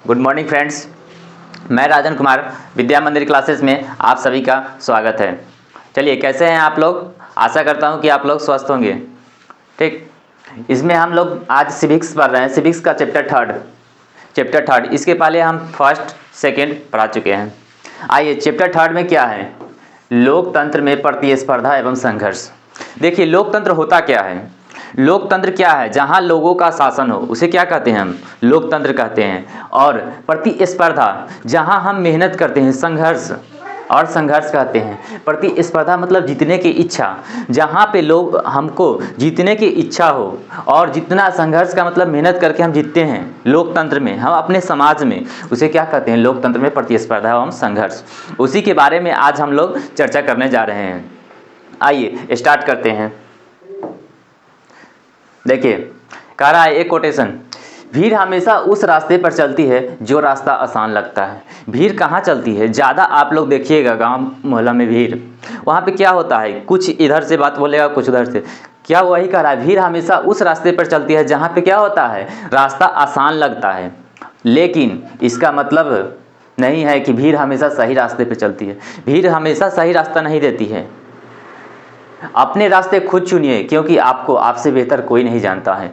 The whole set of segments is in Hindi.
गुड मॉर्निंग फ्रेंड्स, मैं राजन कुमार विद्या मंदिर क्लासेस में आप सभी का स्वागत है। चलिए, कैसे हैं आप लोग? आशा करता हूं कि आप लोग स्वस्थ होंगे। ठीक, इसमें हम लोग आज सिविक्स पढ़ रहे हैं। सिविक्स का चैप्टर थर्ड। इसके पहले हम फर्स्ट सेकंड पढ़ा चुके हैं। आइए, चैप्टर थर्ड में क्या है? लोकतंत्र में प्रतिस्पर्धा एवं संघर्ष। देखिए, लोकतंत्र होता क्या है? लोकतंत्र क्या है? जहां लोगों का शासन हो उसे क्या कहते हैं? हम लोकतंत्र कहते हैं। और प्रतिस्पर्धा, जहां हम मेहनत करते हैं, संघर्ष कहते हैं। प्रतिस्पर्धा मतलब जीतने की इच्छा, जहां पे लोग हमको जीतने की इच्छा हो और जितना संघर्ष का मतलब मेहनत करके हम जीतते हैं लोकतंत्र में, हम अपने समाज में, उसे क्या कहते हैं? लोकतंत्र में प्रतिस्पर्धा एवं संघर्ष। उसी के बारे में आज हम लोग चर्चा करने जा रहे हैं। आइए स्टार्ट करते हैं। देखिए, कह रहा है एक कोटेशन, भीड़ हमेशा उस रास्ते पर चलती है जो रास्ता आसान लगता है। भीड़ कहाँ चलती है? ज़्यादा आप लोग देखिएगा गांव मोहल्ला में भीड़, वहाँ पे क्या होता है? कुछ इधर से बात बोलेगा, कुछ उधर से। क्या वही कह रहा है? भीड़ हमेशा उस रास्ते पर चलती है जहाँ पे क्या होता है? रास्ता आसान लगता है। लेकिन इसका मतलब नहीं है कि भीड़ हमेशा सही रास्ते पर चलती है। भीड़ हमेशा सही रास्ता नहीं देती है। अपने रास्ते खुद चुनिए, क्योंकि आपको आपसे बेहतर कोई नहीं जानता है।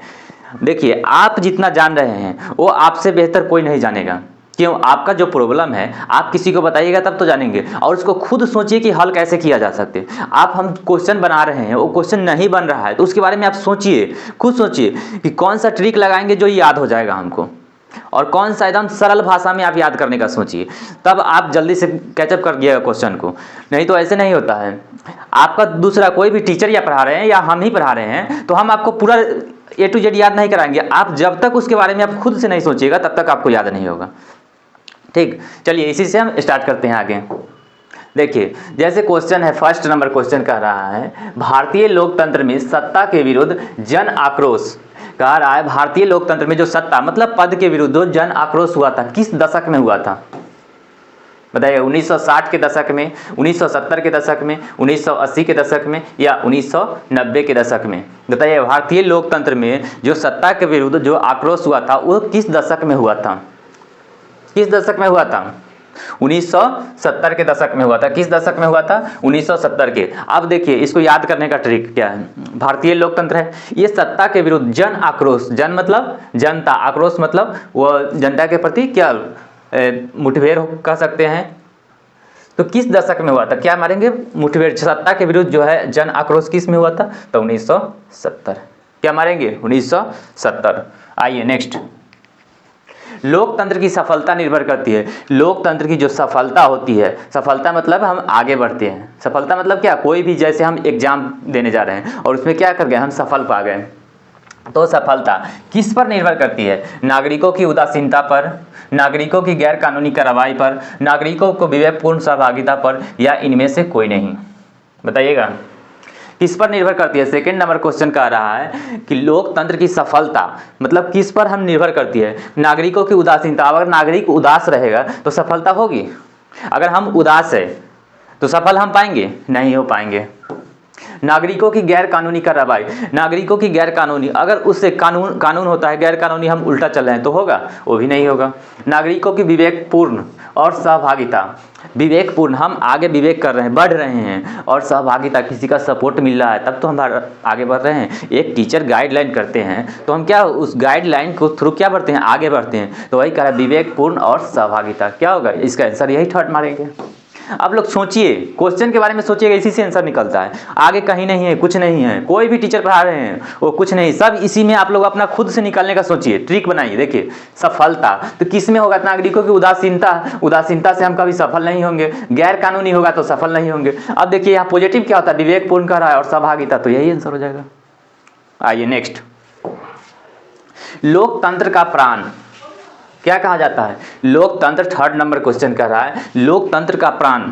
देखिए, आप जितना जान रहे हैं वो आपसे बेहतर कोई नहीं जानेगा। क्यों? आपका जो प्रॉब्लम है आप किसी को बताइएगा तब तो जानेंगे, और उसको खुद सोचिए कि हल कैसे किया जा सकते। आप हम क्वेश्चन बना रहे हैं, वो क्वेश्चन नहीं बन रहा है तो उसके बारे में आप सोचिए, खुद सोचिए कि कौन सा ट्रिक लगाएंगे जो याद हो जाएगा हमको, और कौन सा एकदम सरल भाषा में आप याद करने का सोचिए, तब आप जल्दी से कैचअप कर दिएगा क्वेश्चन को। नहीं तो ऐसे नहीं होता है। आपका दूसरा कोई भी टीचर या पढ़ा रहे हैं या हम ही पढ़ा रहे हैं तो हम आपको पूरा A to Z याद नहीं कराएंगे। आप जब तक उसके बारे में आप खुद से नहीं सोचिएगा तब तक आपको याद नहीं होगा। ठीक, चलिए इसी से हम स्टार्ट करते हैं आगे। देखिए, जैसे क्वेश्चन है, फर्स्ट नंबर क्वेश्चन कह रहा है, भारतीय लोकतंत्र में सत्ता के विरुद्ध जन आक्रोश। कह रहा है भारतीय लोकतंत्र में जो सत्ता मतलब पद के विरुद्ध जन आक्रोश हुआ था, किस दशक में हुआ था? बताइए, 1960 के दशक में, 1970 के दशक में, 1980 के दशक में, या 1990 के दशक में? बताइए, भारतीय लोकतंत्र में जो सत्ता के विरुद्ध जो आक्रोश हुआ था वो किस दशक में हुआ था? किस दशक में हुआ था? 1970 के दशक में हुआ था। किस दशक में हुआ था? 1970 के। अब देखिए, इसको याद करने का ट्रिक क्या है? भारतीय लोकतंत्र है, ये सत्ता के विरुद्ध जन आक्रोश, जन मतलब जनता, आक्रोश मतलब वो जनता के प्रति क्या मुठभेड़ कह सकते हैं। तो किस दशक में हुआ था? क्या मारेंगे? मुठभेड़, सत्ता के विरुद्ध जो है जन आक्रोश किस में हुआ था? तो 1970। क्या मारेंगे? 1970। आइए नेक्स्ट। लोकतंत्र की सफलता निर्भर करती है। लोकतंत्र की जो सफलता होती है, सफलता मतलब हम आगे बढ़ते हैं। सफलता मतलब क्या? कोई भी, जैसे हम एग्जाम देने जा रहे हैं और उसमें क्या कर गए, हम सफल पा गए, तो सफलता किस पर निर्भर करती है? नागरिकों की उदासीनता पर, नागरिकों की गैर कानूनी कार्रवाई पर, नागरिकों को विवेकपूर्ण सहभागिता पर, या इनमें से कोई नहीं? बताइएगा, किस पर निर्भर करती है? सेकंड नंबर क्वेश्चन कह रहा है कि लोकतंत्र की सफलता मतलब किस पर हम निर्भर करती है? नागरिकों की उदासीनता। अगर नागरिक उदास रहेगा तो सफलता होगी। अगर हम उदास है तो सफल हम पाएंगे? नहीं हो पाएंगे। नागरिकों की गैर कानूनी कार्रवाई, नागरिकों की गैर कानूनी, अगर उससे कानून होता है गैर कानूनी, हम उल्टा चल रहे हैं तो होगा? वो भी नहीं होगा। नागरिकों की विवेकपूर्ण और सहभागिता, विवेकपूर्ण, हम आगे विवेक कर रहे हैं, बढ़ रहे हैं, और सहभागिता, किसी का सपोर्ट मिल रहा है तब तो हम आगे बढ़ रहे हैं। एक टीचर गाइडलाइन करते हैं तो हम क्या उस गाइडलाइन को थ्रू क्या बढ़ते हैं? आगे बढ़ते हैं। तो वही कह रहा है विवेकपूर्ण और सहभागिता। क्या होगा इसका आंसर? यही थर्ड मारेंगे। अब लोग सोचिए, क्वेश्चन के बारे में सोचिएगा, इसी से आंसर निकलता है। आगे कहीं नहीं है, कुछ नहीं है, कोई भी टीचर पढ़ा रहे हैं वो कुछ नहीं, सब इसी में। आप लोग अपना खुद से निकालने का सोचिए, ट्रिक बनाइए। देखिए, सफलता तो किस में होगा? नागरिकों की उदासीनता, उदासीनता से हम कभी सफल नहीं होंगे। गैर कानूनी होगा तो सफल नहीं होंगे। अब देखिए, यहाँ पॉजिटिव क्या होता है? विवेकपूर्ण कर रहा है और सहभागिता, तो यही आंसर हो जाएगा। आइए नेक्स्ट। लोकतंत्र का प्राण क्या कहा जाता है? लोकतंत्र, थर्ड नंबर क्वेश्चन कर रहा है, लोकतंत्र का प्राण,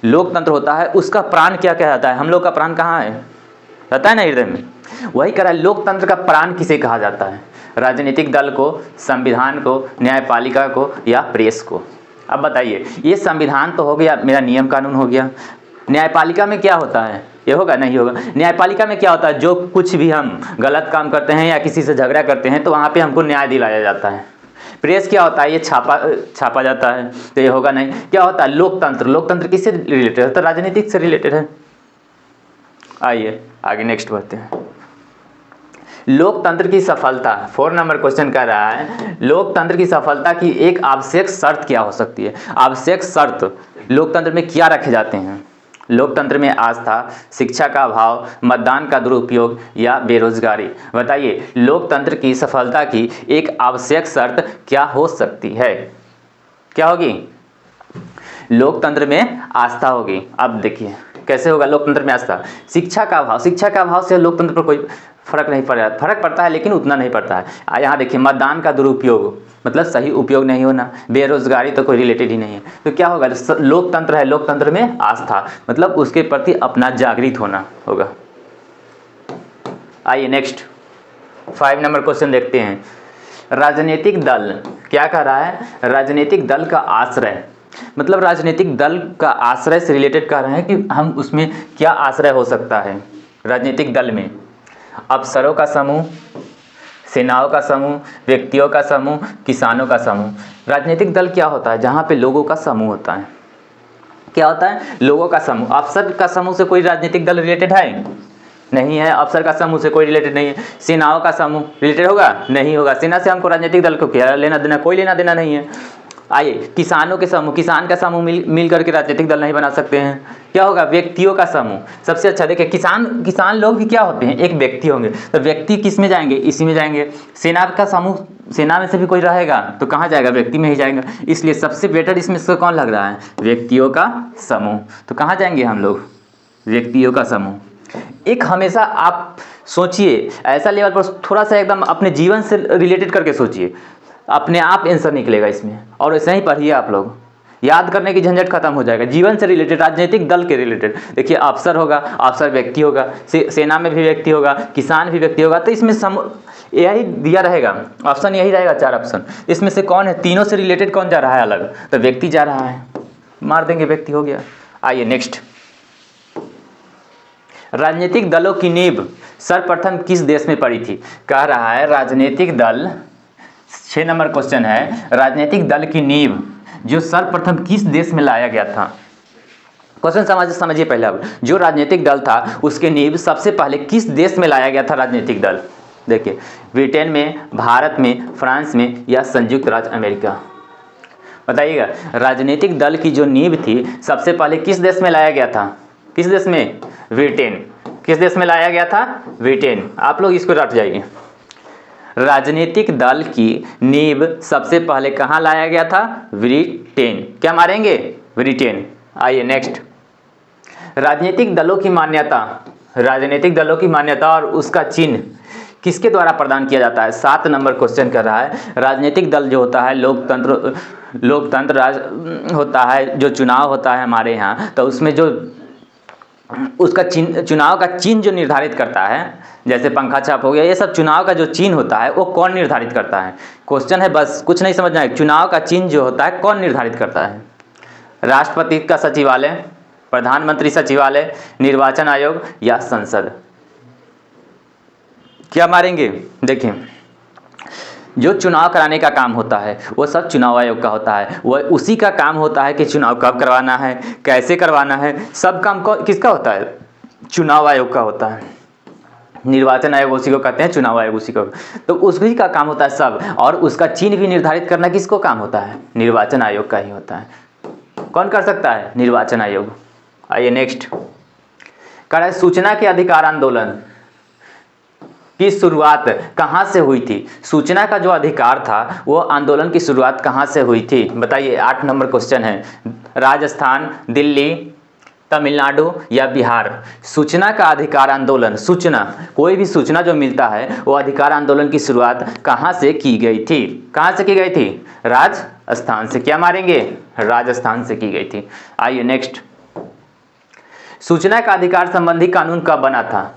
लोकतंत्र होता है उसका प्राण क्या कहा जाता है? हम लोग का प्राण कहाँ है? रहता है ना हृदय में। वही कह रहा है लोकतंत्र का प्राण किसे कहा जाता है? राजनीतिक दल को, संविधान को, न्यायपालिका को, या प्रेस को? अब बताइए, ये संविधान तो हो गया, मेरा नियम कानून हो गया। न्यायपालिका में क्या होता है? ये होगा? नहीं होगा। न्यायपालिका में क्या होता है? जो कुछ भी हम गलत काम करते हैं या किसी से झगड़ा करते हैं तो वहाँ पे हमको न्याय दिलाया जाता है। प्रेस क्या होता है, ये छापा जाता है, तो ये होगा नहीं। क्या होता है लोकतंत्र, लोकतंत्र किससे रिलेटेड है, तो राजनीतिक से रिलेटेड है। आइए आगे नेक्स्ट बढ़ते हैं। लोकतंत्र की सफलता, 4 नंबर क्वेश्चन कर रहा है, लोकतंत्र की सफलता की एक आवश्यक शर्त क्या हो सकती है। आवश्यक शर्त लोकतंत्र में क्या रखे जाते हैं। लोकतंत्र में आस्था, शिक्षा का अभाव, मतदान का दुरुपयोग या बेरोजगारी। बताइए लोकतंत्र की सफलता की एक आवश्यक शर्त क्या हो सकती है, क्या होगी। लोकतंत्र में आस्था होगी। अब देखिए कैसे होगा लोकतंत्र में आस्था। शिक्षा का अभाव, शिक्षा का अभाव से लोकतंत्र पर कोई फर्क नहीं पड़ रहा है, फर्क पड़ता है लेकिन उतना नहीं पड़ता है। यहाँ देखिए मतदान का दुरुपयोग, मतलब सही उपयोग नहीं होना। बेरोजगारी तो कोई रिलेटेड ही नहीं है। तो क्या होगा, लोकतंत्र है, लोकतंत्र में आस्था, मतलब उसके प्रति अपना जागृत होना होगा। आइए नेक्स्ट 5 नंबर क्वेश्चन देखते हैं। राजनीतिक दल क्या कर रहा है, राजनीतिक दल का आश्रय, मतलब राजनीतिक दल का आश्रय से रिलेटेड कर रहे हैं कि हम उसमें क्या आश्रय हो सकता है। राजनीतिक दल में अफसरों का समूह, सेनाओं का समूह, व्यक्तियों का समूह, किसानों का समूह। राजनीतिक दल क्या होता है, जहाँ पे लोगों का समूह होता है। क्या होता है, लोगों का समूह। अफसर का समूह से कोई राजनीतिक दल रिलेटेड है, नहीं है। अफसर का समूह से कोई रिलेटेड नहीं है। सेनाओं का समूह रिलेटेड होगा, नहीं होगा। सेना से हमको राजनीतिक दल को क्या लेना देना, कोई लेना देना नहीं है। आइए किसानों के समूह, किसान का समूह मिल करके राजनीतिक दल नहीं बना सकते हैं। क्या होगा, व्यक्तियों का समूह। सबसे अच्छा देखिए किसान लोग भी क्या होते हैं, एक व्यक्ति होंगे, तो व्यक्ति किस में जाएंगे, इसी में जाएंगे। सेना का समूह, सेना में से भी कोई रहेगा तो कहाँ जाएगा, व्यक्ति में ही जाएगा। इसलिए सबसे बेटर इसमें से कौन लग रहा है, व्यक्तियों का समूह। तो कहाँ जाएंगे हम लोग, व्यक्तियों का समूह। एक हमेशा आप सोचिए ऐसा लेवल पर, थोड़ा सा एकदम अपने जीवन से रिलेटेड करके सोचिए, अपने आप आंसर निकलेगा इसमें। और ऐसे ही पढ़िए आप लोग, याद करने की झंझट खत्म हो जाएगा। जीवन से रिलेटेड, राजनीतिक दल के रिलेटेड। देखिए अफसर होगा, अफसर व्यक्ति होगा, सेना में भी व्यक्ति होगा, किसान भी व्यक्ति होगा। तो इसमें यही दिया रहेगा, ऑप्शन यही रहेगा, 4 ऑप्शन। इसमें से कौन है, तीनों से रिलेटेड कौन जा रहा है अलग, तो व्यक्ति जा रहा है, मार देंगे व्यक्ति, हो गया। आइए नेक्स्ट। राजनीतिक दलों की नींव सर्वप्रथम किस देश में पड़ी थी। कह रहा है राजनीतिक दल, 6 नंबर क्वेश्चन है, राजनीतिक दल की नींव जो सर्वप्रथम किस देश में लाया गया था। क्वेश्चन समझिए पहले। अब जो राजनीतिक दल था उसके नींव सबसे पहले किस देश में लाया गया था राजनीतिक दल। देखिए ब्रिटेन में, भारत में, फ्रांस में या संयुक्त राज्य अमेरिका। बताइएगा राजनीतिक दल की जो नींव थी सबसे पहले किस देश में लाया गया था, किस देश में, ब्रिटेन। किस देश में लाया गया था, ब्रिटेन। आप लोग इसको रट जाइए। राजनीतिक दल की नींव सबसे पहले कहाँ लाया गया था, ब्रिटेन। क्या मारेंगे, ब्रिटेन। आइए नेक्स्ट। राजनीतिक दलों की मान्यता, राजनीतिक दलों की मान्यता और उसका चिन्ह किसके द्वारा प्रदान किया जाता है। 7 नंबर क्वेश्चन कर रहा है। राजनीतिक दल जो होता है, लोकतंत्र राज होता है, जो चुनाव होता है हमारे यहाँ, तो उसमें जो उसका चिन्ह, चुनाव का चिन्ह जो निर्धारित करता है, जैसे पंखा छाप हो गया, ये सब चुनाव का जो चिन्ह होता है वो कौन निर्धारित करता है। क्वेश्चन है, बस कुछ नहीं समझना है। चुनाव का चिन्ह जो होता है कौन निर्धारित करता है। राष्ट्रपति का सचिवालय, प्रधानमंत्री सचिवालय, निर्वाचन आयोग या संसद। क्या मारेंगे, देखिए जो चुनाव कराने का काम होता है वो सब चुनाव आयोग का होता है। वह उसी का काम होता है कि चुनाव कब करवाना है, कैसे करवाना है, सब काम किसका होता है, चुनाव आयोग का होता है। निर्वाचन आयोग उसी को कहते हैं, चुनाव आयोग उसी को, तो उसी का काम होता है सब। और उसका चिन्ह भी निर्धारित करना किसको काम होता है, निर्वाचन आयोग का ही होता है। कौन कर सकता है, निर्वाचन आयोग। आइए नेक्स्ट। कह रहा है सूचना के अधिकार आंदोलन की शुरुआत कहाँ से हुई थी। सूचना का जो अधिकार था वो आंदोलन की शुरुआत कहाँ से हुई थी, बताइए। 8 नंबर क्वेश्चन है। राजस्थान, दिल्ली, तमिलनाडु या बिहार। सूचना का अधिकार आंदोलन, सूचना, कोई भी सूचना जो मिलता है वो अधिकार आंदोलन की शुरुआत कहाँ से की गई थी, कहाँ से की गई थी, राजस्थान से। क्या मारेंगे, राजस्थान से की गई थी। आइए नेक्स्ट। सूचना का अधिकार संबंधी कानून कब बना था।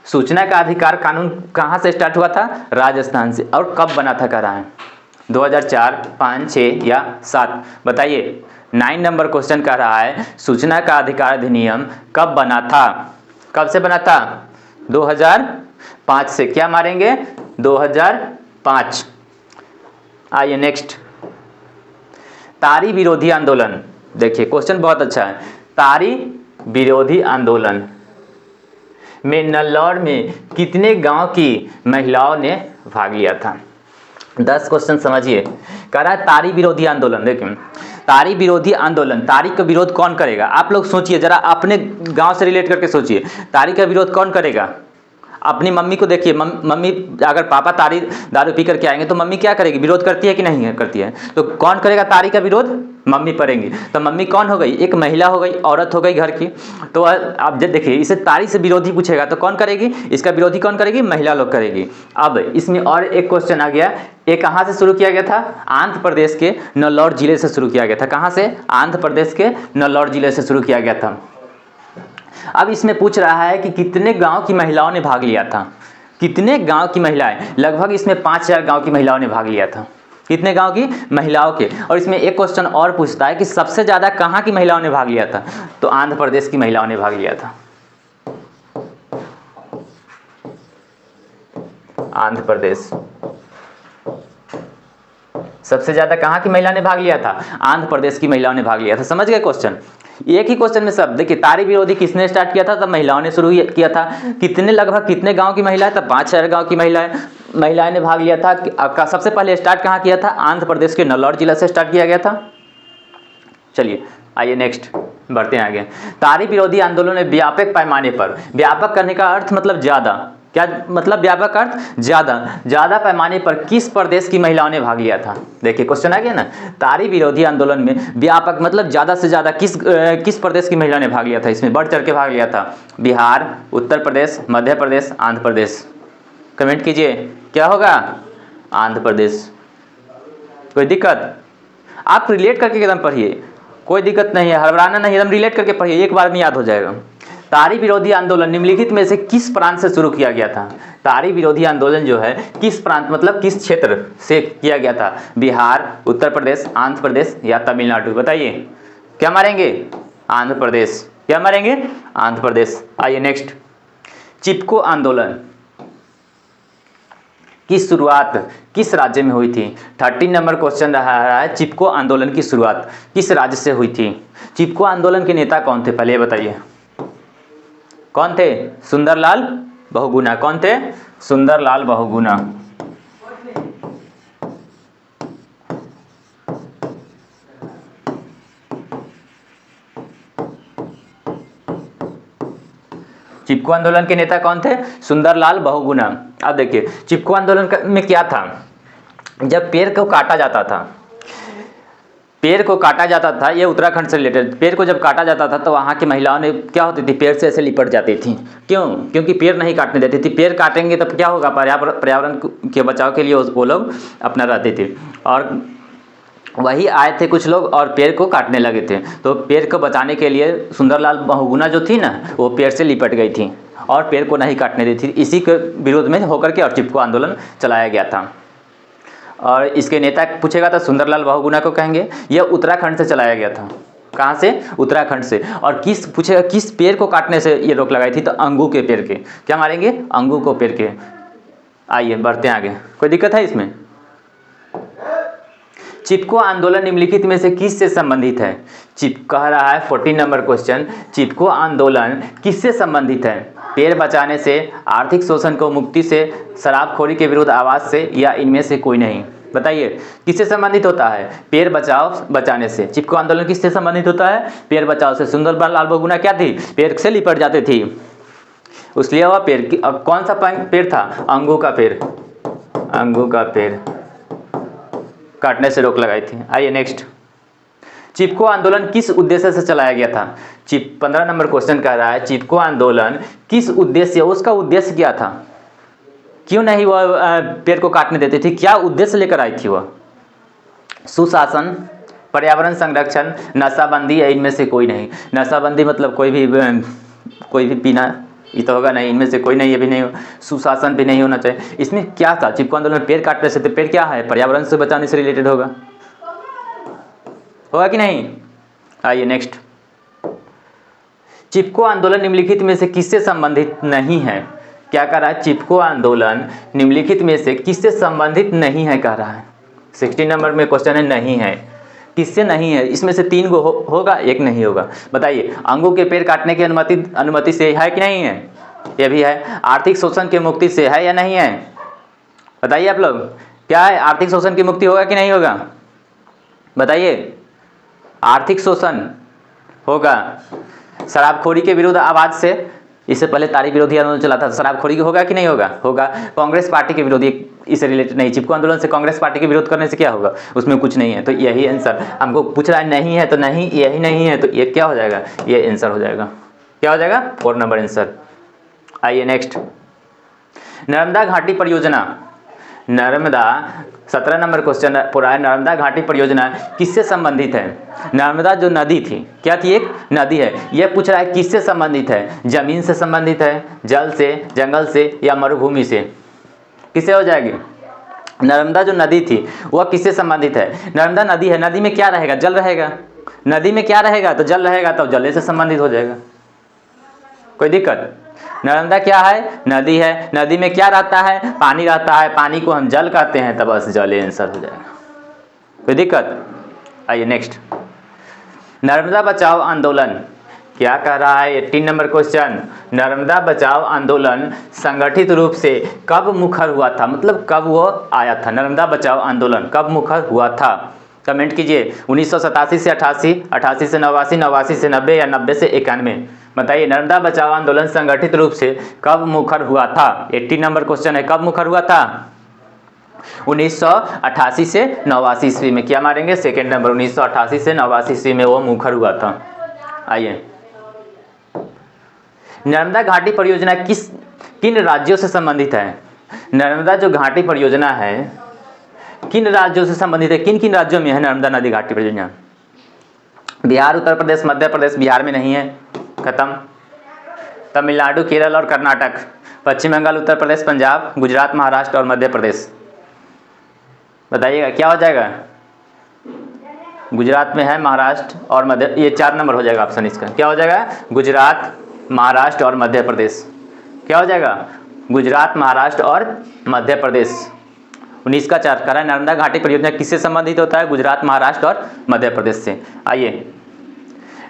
सूचना का अधिकार कानून कहाँ से स्टार्ट हुआ था, राजस्थान से। और कब बना था कह रहा है, 2004, 5, 6 या 7। बताइए। 9 नंबर क्वेश्चन कह रहा है सूचना का अधिकार अधिनियम कब बना था, कब से बना था, 2005 से। क्या मारेंगे, 2005। आइए नेक्स्ट, तारी विरोधी आंदोलन। देखिए क्वेश्चन बहुत अच्छा है। तारी विरोधी आंदोलन में नल्लौर में कितने गांव की महिलाओं ने भाग लिया था? 10 क्वेश्चन समझिए। कह रहा है तारी विरोधी आंदोलन। देखिए तारी विरोधी आंदोलन, तारी का विरोध कौन करेगा? आप लोग सोचिए जरा, अपने गांव से रिलेट करके सोचिए, तारी का विरोध कौन करेगा? अपनी मम्मी को देखिए, मम्मी अगर पापा तारी दारू पी करके आएंगे तो मम्मी क्या करेगी? विरोध करती है कि नहीं करती है? तो कौन करेगा तारी का विरोध? मम्मी करेंगी। तो मम्मी कौन हो गई? एक महिला हो गई, औरत हो गई घर की। तो अब जब देखिए इसे तारी से विरोधी पूछेगा तो कौन करेगी? इसका विरोधी कौन करेगी? महिला लोग करेगी। अब इसमें और एक क्वेश्चन आ गया, ये कहाँ से शुरू किया गया था? आंध्र प्रदेश के नल्लौर जिले से शुरू किया गया था। कहाँ से? आंध्र प्रदेश के नल्लौर जिले से शुरू किया गया था। अब इसमें पूछ रहा है कि कितने गांव की महिलाओं ने भाग लिया था? कितने गांव की महिलाएं? लगभग इसमें 5000 गांव की महिलाओं ने भाग लिया था। कितने गांव की? महिलाओं के। और इसमें एक क्वेश्चन और पूछता है कि सबसे ज्यादा कहां की महिलाओं ने भाग लिया था? तो आंध्र प्रदेश की महिलाओं ने भाग लिया था। आंध्र प्रदेश सबसे ज्यादा कहां की महिला ने भाग लिया था? आंध्र प्रदेश की महिलाओं ने भाग लिया था। समझ गए क्वेश्चन? एक ही क्वेश्चन में सब। देखिए तारी विरोधी किसने स्टार्ट किया था? तब महिलाओं ने शुरू किया था। कितने, लगभग कितने गांव की महिलाएं? तब 5000 गांव की महिलाएं ने भाग लिया था। सबसे पहले स्टार्ट कहां किया था? आंध्र प्रदेश के नल्लौर जिला से स्टार्ट किया गया था। चलिए आइए नेक्स्ट बढ़ते हैं आगे। तारी विरोधी आंदोलन में व्यापक पैमाने पर, व्यापक करने का अर्थ मतलब ज्यादा, क्या मतलब व्यापक अर्थ? ज्यादा पैमाने पर किस प्रदेश की महिलाओं ने भाग लिया था? देखिए क्वेश्चन आ गया ना, तारी विरोधी आंदोलन में व्यापक मतलब ज्यादा से ज्यादा किस प्रदेश की महिला ने भाग लिया था? इसमें बढ़ चढ़ के भाग लिया था। बिहार, उत्तर प्रदेश, मध्य प्रदेश, आंध्र प्रदेश। कमेंट कीजिए क्या होगा? आंध्र प्रदेश। कोई दिक्कत? आप रिलेट करके एकदम पढ़िए, कोई दिक्कत नहीं है, हड़बड़ाना नहीं, एकदम रिलेट करके पढ़िए, एक बार में याद हो जाएगा। तारी विरोधी आंदोलन निम्नलिखित में से किस प्रांत से शुरू किया गया था? तारी विरोधी आंदोलन जो है किस प्रांत मतलब किस क्षेत्र से किया गया था? बिहार, उत्तर प्रदेश, आंध्र प्रदेश या तमिलनाडु? बताइए क्या मारेंगे? आंध्र प्रदेश। क्या मारेंगे? आंध्र प्रदेश। आइए नेक्स्ट, चिपको आंदोलन की शुरुआत किस राज्य में हुई थी? 13 नंबर क्वेश्चन रहा है। चिपको आंदोलन की शुरुआत किस राज्य से हुई थी? चिपको आंदोलन के नेता कौन थे? पहले बताइए कौन थे? सुंदरलाल बहुगुणा। कौन थे? सुंदरलाल बहुगुणा। चिपको आंदोलन के नेता कौन थे? सुंदरलाल बहुगुणा। अब देखिए चिपको आंदोलन में क्या था? जब पेड़ को काटा जाता था, पेड़ को काटा जाता था, ये उत्तराखंड से रिलेटेड, पेड़ को जब काटा जाता था तो वहाँ की महिलाओं ने क्या होती थी? पेड़ से ऐसे लिपट जाती थी। क्यों? क्योंकि पेड़ नहीं काटने देती थी। पेड़ काटेंगे तब क्या होगा? पर्यावरण के बचाव के लिए वो लोग अपना रहते थे। और वही आए थे कुछ लोग और पेड़ को काटने लगे थे। तो पेड़ को बचाने के लिए सुंदरलाल बहुगुणा जो थी ना, वो पेड़ से लिपट गई थी और पेड़ को नहीं काटने दी थी। इसी के विरोध में होकर के और चिपको आंदोलन चलाया गया था। और इसके नेता पूछेगा तो सुंदरलाल बहुगुणा को कहेंगे। यह उत्तराखंड से चलाया गया था। कहाँ से? उत्तराखंड से। और किस पूछेगा किस पेड़ को काटने से ये रोक लगाई थी? तो अंगू के पेड़ के। क्या मारेंगे? अंगू को पेड़ के। आइए बढ़ते हैं आगे। कोई दिक्कत है इसमें? चिपको आंदोलन निम्नलिखित में से किस से संबंधित है? कह रहा है 14 नंबर क्वेश्चन, चिपको आंदोलन किससे संबंधित है? पेड़ बचाने से, आर्थिक शोषण को मुक्ति से, शराबखोरी के विरुद्ध आवाज से या इनमें से कोई नहीं? बताइए किससे संबंधित होता है? पेड़ बचाओ बचाने से। चिपको आंदोलन किससे संबंधित होता है? पेड़ बचाओ से। सुंदरलाल बहुगुणा क्या थी? पेड़ से लिपट जाती थी, इसलिए वह पेड़ की। अब कौन सा पेड़ था? अंगू का पेड़। अंगू का पेड़ काटने से रोक लगाई थी। आइए नेक्स्ट, चिपको आंदोलन किस उद्देश्य से चलाया गया था? 15 नंबर क्वेश्चन कह रहा है चिपको आंदोलन किस उद्देश्य, उसका उद्देश्य क्या था? क्यों नहीं वह पेड़ को काटने देती थी? क्या उद्देश्य लेकर आई थी वह? सुशासन, पर्यावरण संरक्षण, नशाबंदी या इनमें से कोई नहीं? नशाबंदी मतलब कोई भी पीना, ये तो होगा नहीं, इनमें से कोई नहीं, ये भी नहीं। सुशासन भी नहीं होना चाहिए। इसमें क्या था? चिपको आंदोलन पेड़ काटने से, तो पेड़ क्या है? पर्यावरण से बचाने से रिलेटेड होगा कि नहीं? आइए नेक्स्ट, चिपको आंदोलन निम्नलिखित में से किससे संबंधित नहीं है? क्या कह रहा है? चिपको आंदोलन निम्नलिखित में से किससे संबंधित नहीं है कह रहा है। 16 नंबर में क्वेश्चन है नहीं है। किससे नहीं है? इसमें से 3 को होगा, एक नहीं होगा। बताइए, अंगों के पेड़ काटने की अनुमति से है कि नहीं है? ये भी है। आर्थिक शोषण की मुक्ति से है या नहीं है? बताइए आप लोग, क्या है? आर्थिक शोषण की मुक्ति होगा कि नहीं होगा? बताइए, आर्थिक शोषण होगा। शराबखोरी के विरुद्ध आवाज से, इससे पहले तारी विरोधी आंदोलन चला था, शराबखोरी होगा कि नहीं होगा? होगा। कांग्रेस पार्टी के विरोधी, इससे रिलेटेड नहीं, चिपको आंदोलन से कांग्रेस पार्टी के विरोध करने से क्या होगा? उसमें कुछ नहीं है। तो यही आंसर हमको पूछ रहा है, नहीं है तो नहीं, यही नहीं है तो ये क्या हो जाएगा? ये आंसर हो जाएगा। क्या हो जाएगा? 4 नंबर आंसर। आइए नेक्स्ट, नर्मदा घाटी परियोजना। नर्मदा 17 नंबर क्वेश्चन पूरा है। नर्मदा घाटी परियोजना किससे संबंधित है? नर्मदा जो नदी थी, क्या थी? एक नदी है। यह पूछ रहा है किससे संबंधित है? जमीन से संबंधित है, जल से, जंगल से या मरुभूमि से? किससे हो जाएगी? नर्मदा जो नदी थी वह किससे संबंधित है? नर्मदा नदी है, नदी में क्या रहेगा? जल रहेगा। नदी में क्या रहेगा? तो जल रहेगा, तो जल से संबंधित हो जाएगा। कोई दिक्कत? नर्मदा क्या है? नदी है। नदी में क्या रहता है? पानी रहता है। पानी को हम जल कहते हैं, तो बस जल आंसर हो जाएगा। कोई दिक्कत? आइए नेक्स्ट, नर्मदा बचाओ आंदोलन क्या कह रहा है? 18 नंबर क्वेश्चन, नर्मदा बचाओ आंदोलन संगठित रूप से कब मुखर हुआ था? मतलब कब वो आया था? नर्मदा बचाओ आंदोलन कब मुखर हुआ था? कमेंट कीजिए। 1987 से 88, 88 से 89, 89 से 90 या 90 से 91? बताइए, नर्मदा बचाओ आंदोलन संगठित रूप से कब मुखर हुआ था? 18 नंबर क्वेश्चन है, कब मुखर हुआ था? 1988 से 89 ईस्वी में। क्या मारेंगे? Second number. 1988 से 89 ईस्वी में वो मुखर हुआ था। आइए, नर्मदा घाटी परियोजना किन राज्यों से संबंधित है? नर्मदा जो घाटी परियोजना है किन राज्यों से संबंधित है? किन किन राज्यों में है नर्मदा नदी घाटी परियोजना? बिहार, उत्तर प्रदेश, मध्य प्रदेश। बिहार में नहीं है, खत्म। तमिलनाडु, केरल और कर्नाटक। पश्चिम बंगाल, उत्तर प्रदेश, पंजाब, गुजरात, महाराष्ट्र और मध्य प्रदेश। बताइएगा क्या हो जाएगा? गुजरात में है, महाराष्ट्र और मध्य, ये 4 नंबर हो जाएगा ऑप्शन इसका। क्या हो जाएगा? गुजरात, महाराष्ट्र और मध्य प्रदेश। क्या हो जाएगा? गुजरात, महाराष्ट्र और मध्य प्रदेश। 19 का 4 करा। नर्मदा घाटी परियोजना किससे संबंधित होता है? गुजरात, महाराष्ट्र और मध्य प्रदेश से। आइए,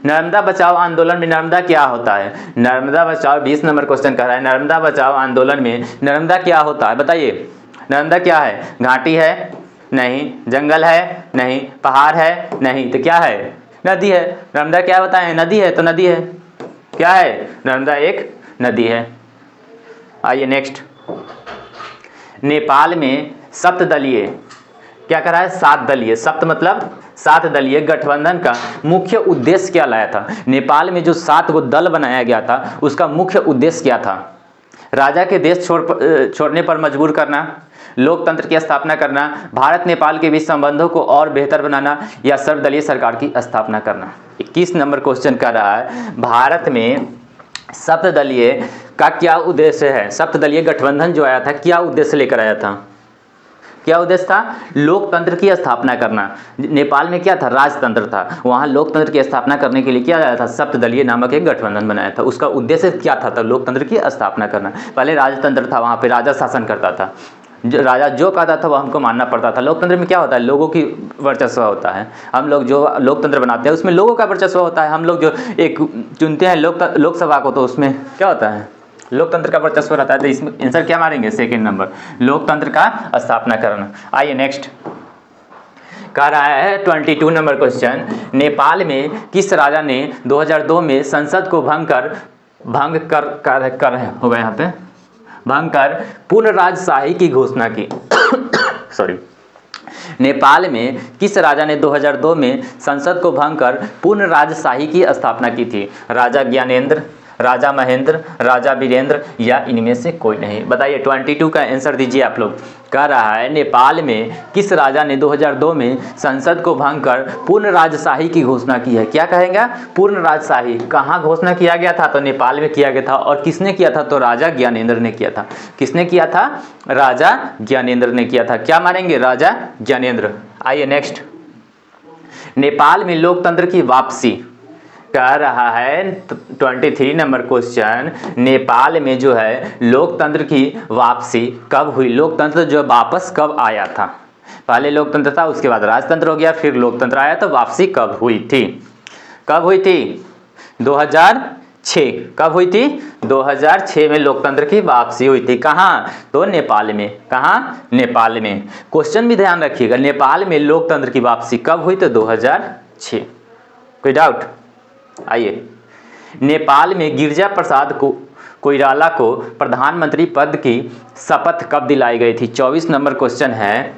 नर्मदा बचाओ आंदोलन में नर्मदा क्या होता है? नर्मदा बचाओ 20 नंबर क्वेश्चन कर रहा है। नर्मदा बचाओ आंदोलन में नर्मदा क्या होता है? बताइए, नर्मदा क्या है? घाटी है? नहीं। जंगल है? नहीं। पहाड़ है? नहीं। तो क्या है? नदी है। नर्मदा क्या बताएं? नदी है, तो नदी है। क्या है? नर्मदा एक नदी है। आइए नेक्स्ट, नेपाल में सप्तदलीय क्या कर रहा है? 7 दलीय, सप्त मतलब 7 दलीय गठबंधन का मुख्य उद्देश्य क्या लाया था? नेपाल में जो 7 को दल बनाया गया था उसका मुख्य उद्देश्य क्या था? राजा के देश छोड़ने पर मजबूर करना, लोकतंत्र की स्थापना करना, भारत नेपाल के बीच संबंधों को और बेहतर बनाना या सर्वदलीय सरकार की स्थापना करना। 21 नंबर क्वेश्चन कर रहा है, भारत में सप्तदलीय का क्या उद्देश्य है? सप्तदलीय गठबंधन जो आया था क्या उद्देश्य लेकर आया था? क्या उद्देश्य था? लोकतंत्र की स्थापना करना। नेपाल में क्या था? राजतंत्र था। वहाँ लोकतंत्र की स्थापना करने के लिए क्या आया था? सप्तदलीय नामक एक गठबंधन बनाया था। उसका उद्देश्य क्या था? तो लोकतंत्र की स्थापना करना। पहले राजतंत्र था, वहाँ पे राजा शासन करता था। राजा जो कहता था वह हमको मानना पड़ता था। लोकतंत्र में क्या होता है? लोगों की वर्चस्व होता है। हम लोग जो लोकतंत्र बनाते हैं उसमें लोगों का वर्चस्व होता है। हम लोग जो एक चुनते हैं लोकसभा को, तो उसमें क्या होता है? लोकतंत्र का वर्चस्व रहता है। तो इसमें आंसर क्या मारेंगे? सेकंड नंबर, लोकतंत्र का स्थापना करना। आइए नेक्स्ट, कह रहा है 22 नंबर क्वेश्चन, नेपाल में किस राजा ने 2002 में संसद को भंग कर पूर्ण राजशाही की घोषणा की? सॉरी, नेपाल में किस राजा ने 2002 में संसद को भंग कर पूर्ण राजशाही की स्थापना की थी? राजा ज्ञानेंद्र, राजा महेंद्र, राजा वीरेंद्र या इनमें से कोई नहीं? बताइए, 22 का आंसर दीजिए आप लोग। कह रहा है नेपाल में किस राजा ने 2002 में संसद को भंग कर पूर्ण राजशाही की घोषणा की है? क्या कहेंगे? पूर्ण राजशाही। कहाँ घोषणा किया गया था? तो नेपाल में किया गया था। और किसने किया था? तो राजा ज्ञानेंद्र ने किया था। किसने किया था? राजा ज्ञानेंद्र ने किया था। क्या मानेंगे? राजा ज्ञानेंद्र। आइए नेक्स्ट, नेपाल में लोकतंत्र की वापसी कह रहा है 23 नंबर क्वेश्चन, नेपाल में जो है लोकतंत्र की वापसी कब हुई? लोकतंत्र जो वापस कब आया था? पहले लोकतंत्र था, उसके बाद राजतंत्र हो गया, फिर लोकतंत्र आया। तो वापसी कब हुई थी? कब हुई थी? 2006। कब हुई थी? 2006 में लोकतंत्र की वापसी हुई थी। कहाँ? तो नेपाल में। कहाँ? नेपाल में। क्वेश्चन भी ध्यान रखिएगा, नेपाल में लोकतंत्र की वापसी कब हुई? तो 2006। कोई डाउट? आइए, नेपाल में गिरिजा प्रसाद को कोइराला को प्रधानमंत्री पद की शपथ कब दिलाई गई थी? 24 नंबर क्वेश्चन है।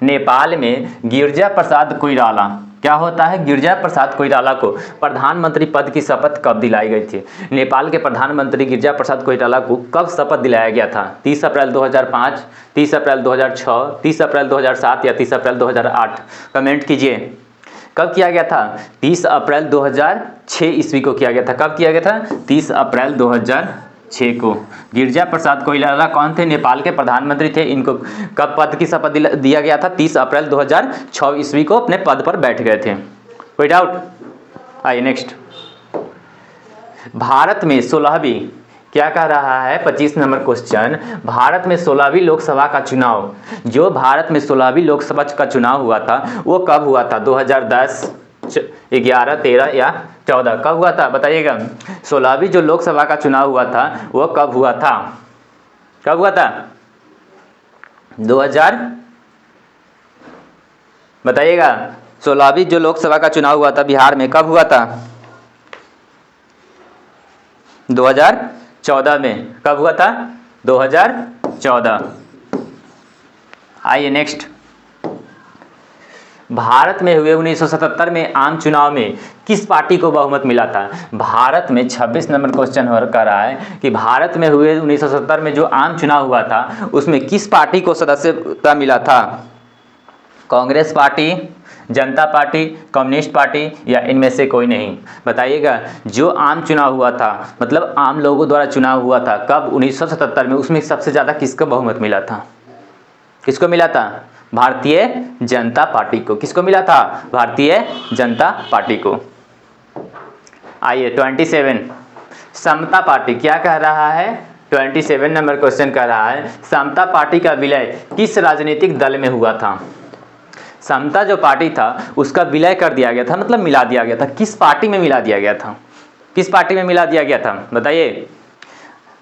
नेपाल में गिरिजा प्रसाद कोइराला, क्या होता है? गिरिजा प्रसाद कोइराला को प्रधानमंत्री पद की शपथ कब दिलाई गई थी? नेपाल के प्रधानमंत्री गिरिजा प्रसाद कोइराला को कब शपथ दिलाया गया था? 30 अप्रैल 2005, 30 अप्रैल 2006, 30 अप्रैल 2007 या 30 अप्रैल 2008? कमेंट कीजिए। कब किया गया था? 30 अप्रैल 2006 ईस्वी को किया गया था। कब किया गया था? 30 अप्रैल 2006 को। गिरिजा प्रसाद कोइराला कौन थे? नेपाल के प्रधानमंत्री थे। इनको कब पद की शपथ दिया गया था? 30 अप्रैल 2006 ईस्वी को अपने पद पर बैठ गए थे। कोई डाउट? आइए नेक्स्ट। भारत में 16वीं, क्या कह रहा है? 25 नंबर क्वेश्चन। भारत में 16वीं लोकसभा का चुनाव, जो भारत में 16वीं लोकसभा का चुनाव हुआ था वो कब हुआ था? 2010, 11, 13 या 14? कब हुआ था बताइएगा? 16वीं जो लोकसभा का चुनाव हुआ था वो कब हुआ था? कब हुआ था? 2000 बताइएगा। 16वीं जो लोकसभा का चुनाव हुआ था बिहार में, कब हुआ था? 2014 में। कब हुआ था? 2014। आइए नेक्स्ट। भारत में हुए 1977 में आम चुनाव में किस पार्टी को बहुमत मिला था? भारत में 26 नंबर क्वेश्चन हो कर रहा है कि भारत में हुए 1977 में जो आम चुनाव हुआ था उसमें किस पार्टी को सदस्यता मिला था? कांग्रेस पार्टी, जनता पार्टी, कम्युनिस्ट पार्टी या इनमें से कोई नहीं? बताइएगा। जो आम चुनाव हुआ था, मतलब आम लोगों द्वारा चुनाव हुआ था, कब? 1977 में। उसमें सबसे ज़्यादा किसको बहुमत मिला था? किसको मिला था? भारतीय जनता पार्टी को। किसको मिला था? भारतीय जनता पार्टी को। आइए 27, समता पार्टी क्या कह रहा है? 27 नंबर क्वेश्चन कह रहा है समता पार्टी का विलय किस राजनीतिक दल में हुआ था? समता जो पार्टी था उसका विलय कर दिया गया था, मतलब मिला दिया गया था। किस पार्टी में मिला दिया गया था? किस पार्टी में मिला दिया गया था बताइए?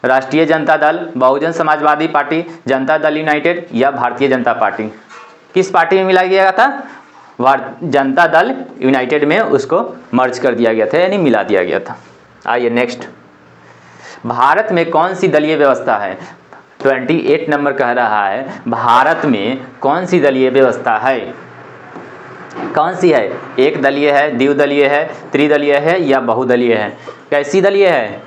राष्ट्रीय जनता दल, बहुजन समाजवादी पार्टी, जनता दल यूनाइटेड या भारतीय जनता पार्टी? किस पार्टी में मिला गया था? जनता दल यूनाइटेड में उसको मर्ज कर दिया गया था, यानी मिला दिया गया था। आइए नेक्स्ट। भारत में कौन सी दलीय व्यवस्था है? 28 नंबर कह रहा है भारत में कौन सी दलीय व्यवस्था है? कौन सी है? एक दलीय है, द्विदलीय है, त्रिदलीय है या बहुदलीय है? कैसी दलीय है?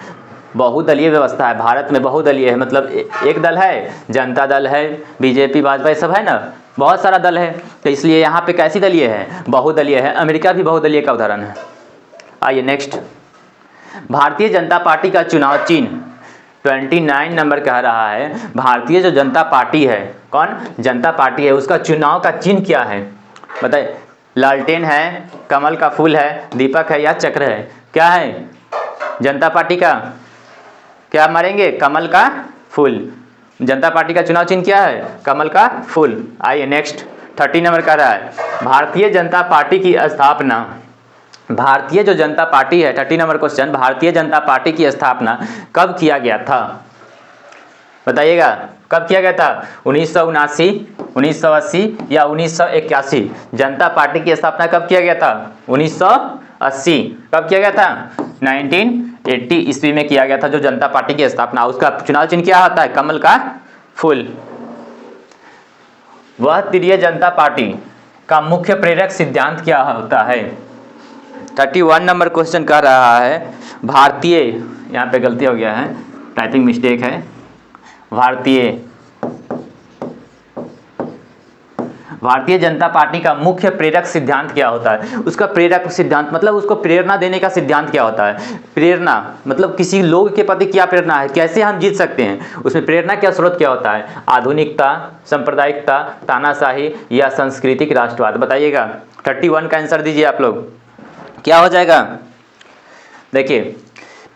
बहुदलीय व्यवस्था है। भारत में बहुदलीय है, मतलब एक दल है, जनता दल है, बीजेपी, भाजपा सब है ना, बहुत सारा दल है, तो इसलिए यहाँ पे कैसी दलीय है? बहुदलीय है। अमेरिका भी बहुदलीय का उदाहरण है। आइए नेक्स्ट। भारतीय जनता पार्टी का चुनाव चिन्ह 29 नंबर कह रहा है भारतीय जो जनता पार्टी है, कौन जनता पार्टी है, उसका चुनाव का चिन्ह क्या है? बताइए। लालटेन है, कमल का फूल है, दीपक है या चक्र है? क्या है जनता पार्टी का? क्या मारेंगे? कमल का फूल। जनता पार्टी का चुनाव चिन्ह क्या है? कमल का फूल। आइए नेक्स्ट। 30 नंबर कह रहा है भारतीय जनता पार्टी की स्थापना, भारतीय जो जनता पार्टी है, 30 number question, Bharatiya Janata party की स्थापना कब किया गया था? बताइएगा। कब किया गया था? 1979, 1980 या 1981? जनता पार्टी की स्थापना कब किया गया था? 1980। कब किया गया था? 1980 ईस्वी में किया गया था जो जनता पार्टी की स्थापना। उसका चुनाव चिन्ह क्या होता है? कमल का फूल। वह तृतीय जनता पार्टी का मुख्य प्रेरक सिद्धांत क्या होता है? 31 नंबर क्वेश्चन कह रहा है भारतीय, यहाँ पे गलती हो गया है, टाइपिंग मिस्टेक है, भारतीय जनता पार्टी का मुख्य प्रेरक सिद्धांत क्या होता है? उसका प्रेरक सिद्धांत मतलब उसको प्रेरणा देने का सिद्धांत क्या होता है? प्रेरणा मतलब किसी लोग के प्रति क्या प्रेरणा है, कैसे हम जीत सकते हैं, उसमें प्रेरणा क्या स्रोत क्या होता है? आधुनिकता, सांप्रदायिकता, तानाशाही या सांस्कृतिक राष्ट्रवाद? बताइएगा। 31 का आंसर दीजिए आप लोग। क्या हो जाएगा? देखिए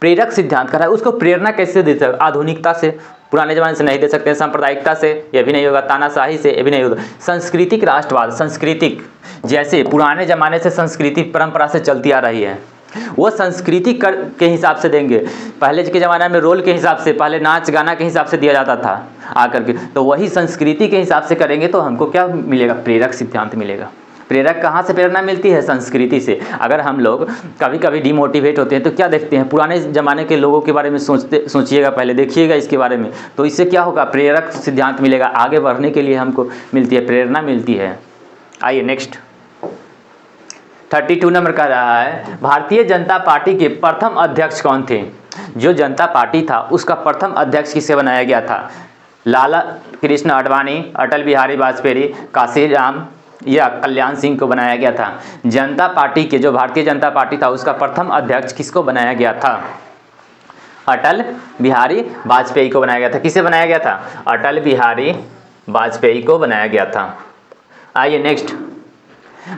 प्रेरक सिद्धांत कर रहा है, उसको प्रेरणा कैसे देता है? आधुनिकता से, पुराने जमाने से नहीं दे सकते, सांप्रदायिकता से ये भी नहीं होगा, तानाशाही से ये भी नहीं होगा, सांस्कृतिक राष्ट्रवाद, सांस्कृतिक जैसे पुराने ज़माने से संस्कृति परंपरा से चलती आ रही है, वो संस्कृति कर के हिसाब से देंगे। पहले के ज़माने में रोल के हिसाब से, पहले नाच गाना के हिसाब से दिया जाता था आकर के, तो वही संस्कृति के हिसाब से करेंगे तो हमको क्या मिलेगा, प्रेरक सिद्धांत मिलेगा। प्रेरक कहाँ से प्रेरणा मिलती है, संस्कृति से। अगर हम लोग कभी कभी डिमोटिवेट होते हैं तो क्या देखते हैं, पुराने ज़माने के लोगों के बारे में सोचिएगा, पहले देखिएगा इसके बारे में, तो इससे क्या होगा, प्रेरक सिद्धांत मिलेगा, आगे बढ़ने के लिए हमको मिलती है, प्रेरणा मिलती है। आइए नेक्स्ट 32 नंबर कह रहा है, भारतीय जनता पार्टी के प्रथम अध्यक्ष कौन थे। जो जनता पार्टी था उसका प्रथम अध्यक्ष किसे बनाया गया था, लाला कृष्ण आडवाणी, अटल बिहारी वाजपेयी, काशीराम या कल्याण सिंह को बनाया गया था। जनता पार्टी के, जो भारतीय जनता पार्टी था उसका प्रथम अध्यक्ष किसको बनाया गया था, अटल बिहारी वाजपेयी को बनाया गया था। किसे बनाया गया था, अटल बिहारी वाजपेयी को बनाया गया था। आइए नेक्स्ट,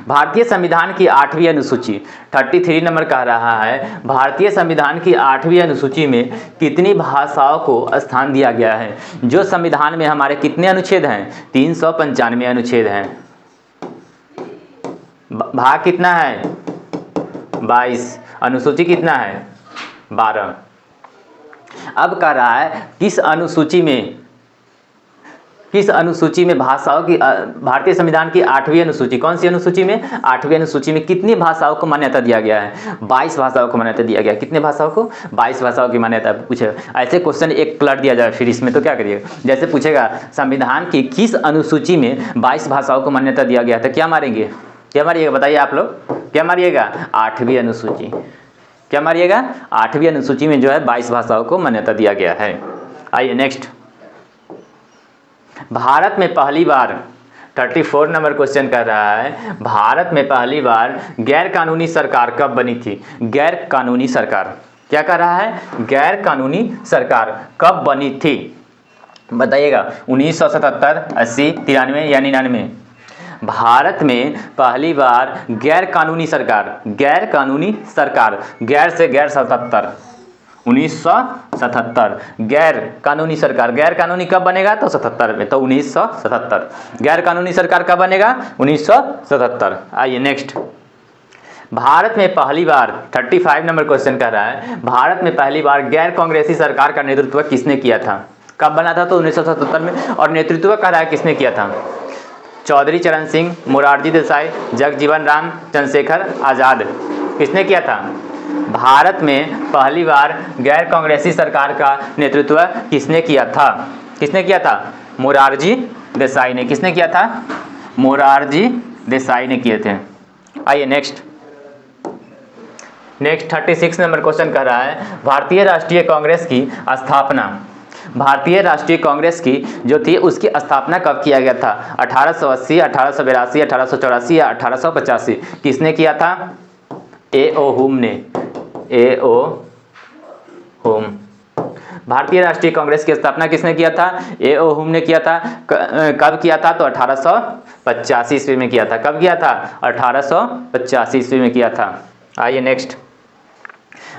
भारतीय संविधान की 8वीं अनुसूची 33 नंबर कह रहा है, भारतीय संविधान की 8वीं अनुसूची में कितनी भाषाओं को स्थान दिया गया है। जो संविधान में हमारे कितने अनुच्छेद हैं, 395 अनुच्छेद हैं। भाग कितना है, 22, अनुसूची कितना है, 12। अब कह रहा है किस अनुसूची में भाषाओं की, भारतीय संविधान की 8वीं अनुसूची, कौन सी अनुसूची में, 8वीं अनुसूची में कितनी भाषाओं को मान्यता दिया गया है, 22 भाषाओं को मान्यता दिया गया है। कितने भाषाओं को, 22 भाषाओं की मान्यता पूछेगा। ऐसे क्वेश्चन एक पलट दिया जाए फिर इसमें तो क्या करिएगा, जैसे पूछेगा संविधान की किस अनुसूची में 22 भाषाओं को मान्यता दिया गया था, क्या मारेंगे, क्या मारिएगा, बताइए आप लोग क्या मारिएगा, 8वीं अनुसूची। क्या मारिएगा, 8वीं अनुसूची में जो है 22 भाषाओं को मान्यता दिया गया है। आइए नेक्स्ट, भारत में पहली बार 34 नंबर क्वेश्चन कर रहा है, भारत में पहली बार गैर कानूनी सरकार कब बनी थी। गैर कानूनी सरकार, क्या कर रहा है, गैर कानूनी सरकार कब बनी थी, बताइएगा। 1977, 80, 93 या 99। भारत में पहली बार गैर कानूनी सरकार, गैर कानूनी सरकार, गैर से गैर 77, 1977 गैर कानूनी सरकार। गैर कानूनी कब बनेगा, तो 77 में, तो 1977 गैर कानूनी सरकार कब बनेगा, 1977। आइए नेक्स्ट, भारत में पहली बार 35 नंबर क्वेश्चन कह रहा है, भारत में पहली बार गैर कांग्रेसी सरकार का नेतृत्व किसने किया था, कब बना था, तो 1977 में। और नेतृत्व कह रहा है किसने किया था, चौधरी चरण सिंह, मोरारजी देसाई, जगजीवन राम, चंद्रशेखर आज़ाद, किसने किया था। भारत में पहली बार गैर कांग्रेसी सरकार का नेतृत्व किसने किया था, किसने किया था, मोरारजी देसाई ने। किसने किया था, मोरारजी देसाई ने किए थे। आइए नेक्स्ट 36 नंबर क्वेश्चन कह रहा है, भारतीय राष्ट्रीय कांग्रेस की स्थापना, भारतीय राष्ट्रीय कांग्रेस की जो थी उसकी स्थापना कब किया गया था, 1880, 1882, 1884 या 1885, किसने किया था, A.O. हुम ने, A.O. हुम। भारतीय राष्ट्रीय कांग्रेस की स्थापना किसने किया था, A.O. हुम ने किया था। कब किया था, तो 1885 ईस्वी में किया था। कब किया था, 1885 ईस्वी में किया था। आइए नेक्स्ट,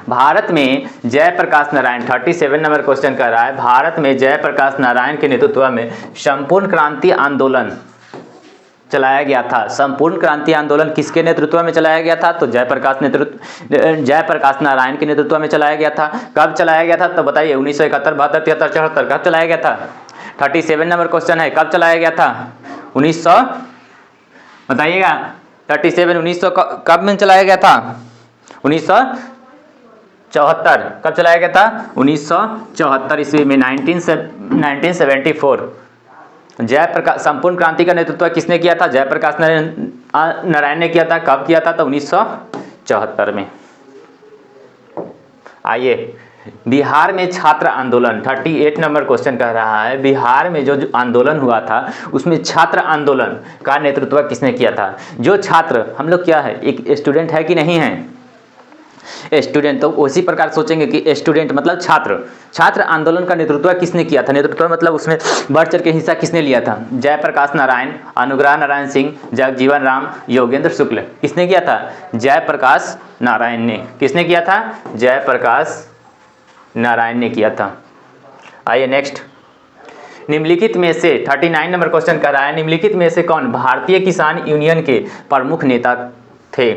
भारत में जयप्रकाश नारायण 37 नंबर क्वेश्चन कर रहा है, भारत में जयप्रकाश नारायण के नेतृत्व में संपूर्ण क्रांति आंदोलन चलाया गया था। संपूर्ण क्रांति आंदोलन किसके नेतृत्व में चलाया गया था, तो जयप्रकाश नारायण के नेतृत्व में चलाया गया था। कब चलाया गया था, तो बताइए 1971, 72, 73, 74, कब चलाया गया था। 37 नंबर क्वेश्चन है, कब चलाया गया था, 1900 बताइएगा। 37 1900 कब में चलाया गया था, 1974। कब चलाया गया था, 1974 ईस्वी में, 1974। जयप्रकाश, संपूर्ण क्रांति का नेतृत्व किसने किया था, जयप्रकाश नारायण ने किया था। कब किया था, तो 1974 में। आइए, बिहार में छात्र आंदोलन 38 नंबर क्वेश्चन कह रहा है, बिहार में जो आंदोलन हुआ था उसमें छात्र आंदोलन का नेतृत्व किसने किया था। जो छात्र, हम लोग क्या है, एक स्टूडेंट है कि नहीं है, स्टूडेंट, तो उसी प्रकार सोचेंगे कि स्टूडेंट मतलब छात्र। छात्र आंदोलन का नेतृत्व किसने किया था, नेतृत्व मतलब उसमें बढ़ चढ़ के हिस्सा किसने लिया था, जयप्रकाश नारायण, अनुग्रह नारायण सिंह, जगजीवन राम, योगेंद्र शुक्ल। किसने किया था, जयप्रकाश नारायण ने। किसने किया था, जयप्रकाश नारायण ने किया था। आइए नेक्स्ट, निम्नलिखित में से 39 नंबर क्वेश्चन कर रहा है, निम्नलिखित में से कौन भारतीय किसान यूनियन के प्रमुख नेता थे?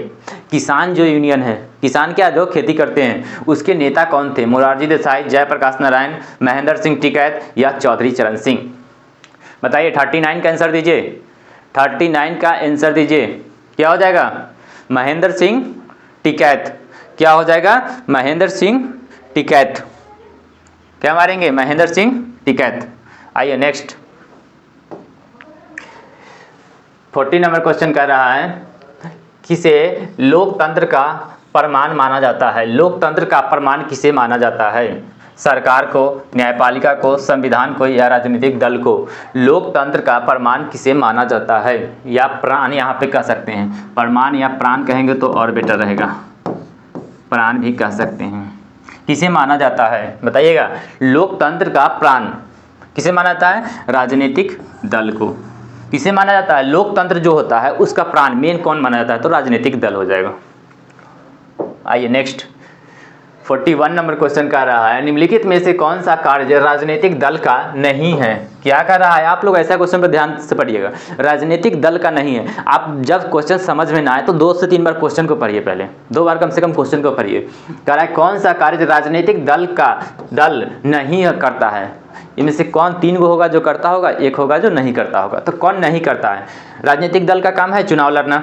किसान जो यूनियन है, किसान क्या जो खेती करते हैं, उसके नेता कौन थे? मोरारजी देसाई, जयप्रकाश नारायण, महेंद्र सिंह टिकैत या चौधरी चरण सिंह? बताइए 39 का आंसर दीजिए, 39 का आंसर दीजिए। क्या हो जाएगा? महेंद्र सिंह टिकैत। क्या हो जाएगा? महेंद्र सिंह टिकैत। क्या मारेंगे? महेंद्र सिंह टिकैत। आइए नेक्स्ट 40 नंबर क्वेश्चन कर रहा है, किसे लोकतंत्र का प्रमाण माना जाता है? लोकतंत्र का प्रमाण किसे माना जाता है? सरकार को, न्यायपालिका को, संविधान को या राजनीतिक दल को? लोकतंत्र का प्रमाण किसे माना जाता है? या प्राण यहाँ पे कह सकते हैं, प्रमाण या प्राण कहेंगे तो और बेटर रहेगा, प्राण भी कह सकते हैं। किसे माना जाता है बताइएगा? लोकतंत्र का प्राण किसे माना जाता है? राजनीतिक दल को। किसे माना जाता है? लोकतंत्र जो होता है उसका प्राण मेन कौन माना जाता है? तो राजनीतिक दल हो जाएगा। आइए नेक्स्ट 41 नंबर क्वेश्चन कर रहा है, निम्नलिखित में से कौन सा कार्य राजनीतिक दल का नहीं है? क्या कर रहा है? आप लोग ऐसा क्वेश्चन पर ध्यान से पढ़िएगा, राजनीतिक दल का नहीं है। आप जब क्वेश्चन समझ में ना आए तो 2 से 3 बार क्वेश्चन को पढ़िए, पहले 2 बार कम से कम क्वेश्चन को पढ़िए। कह रहा है कौन सा कार्य राजनीतिक दल नहीं करता है? इनमें से कौन 3 गो होगा जो करता होगा, 1 होगा जो नहीं करता होगा। तो कौन नहीं करता है? राजनीतिक दल का काम है चुनाव लड़ना,